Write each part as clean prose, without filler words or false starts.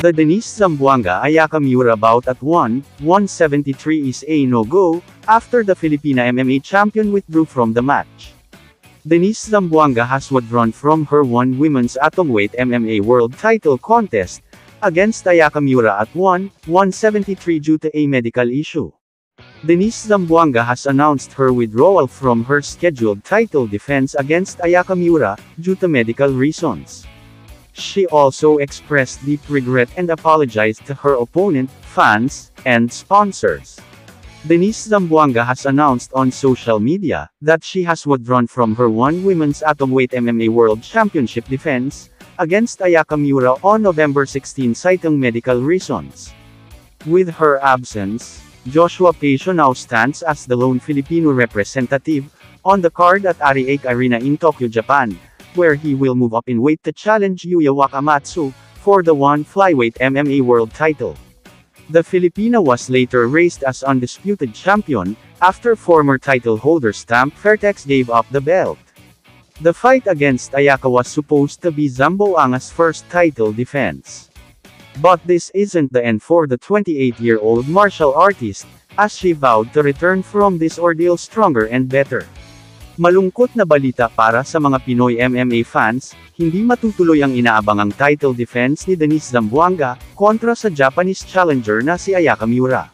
The Denise Zamboanga-Ayaka Miura bout at 173 is a no-go, after the Filipina MMA champion withdrew from the match. Denise Zamboanga has withdrawn from her women's atomweight MMA world title contest against Ayaka Miura at 173 due to a medical issue. Denise Zamboanga has announced her withdrawal from her scheduled title defense against Ayaka Miura, due to medical reasons. She also expressed deep regret and apologized to her opponent, fans, and sponsors. Denise Zamboanga has announced on social media that she has withdrawn from her women's atomweight MMA World Championship defense against Ayaka Miura on November 16 citing medical reasons. With her absence, Joshua Pacio now stands as the lone Filipino representative on the card at Ariake Arena in Tokyo, Japan, where he will move up in weight to challenge Yuya Wakamatsu for the flyweight MMA world title. The Filipina was later raised as undisputed champion, after former title holder Stamp Fairtex gave up the belt. The fight against Ayaka was supposed to be Zamboanga's first title defense. But this isn't the end for the 28-year-old martial artist, as she vowed to return from this ordeal stronger and better. Malungkot na balita para sa mga Pinoy MMA fans, hindi matutuloy ang inaabangang title defense ni Denise Zamboanga kontra sa Japanese challenger na si Ayaka Miura.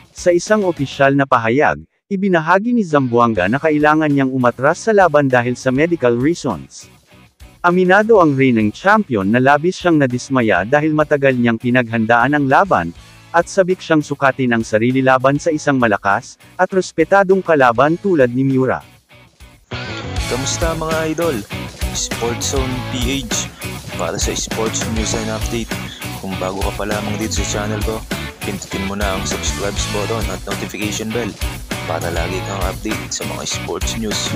Sa isang opisyal na pahayag, ibinahagi ni Zamboanga na kailangan niyang umatras sa laban dahil sa medical reasons. Aminado ang reigning champion na labis siyang nadismaya dahil matagal niyang pinaghandaan ang laban, at sabik siyang sukatin ang sarili laban sa isang malakas, at respetadong kalaban tulad ni Miura. Kamusta mga idol? Sports Zone PH para sa sports news and update. Kung bago ka pa lamang dito sa channel ko, pindutin mo na ang subscribe button at notification bell para lagi kang update sa mga sports news.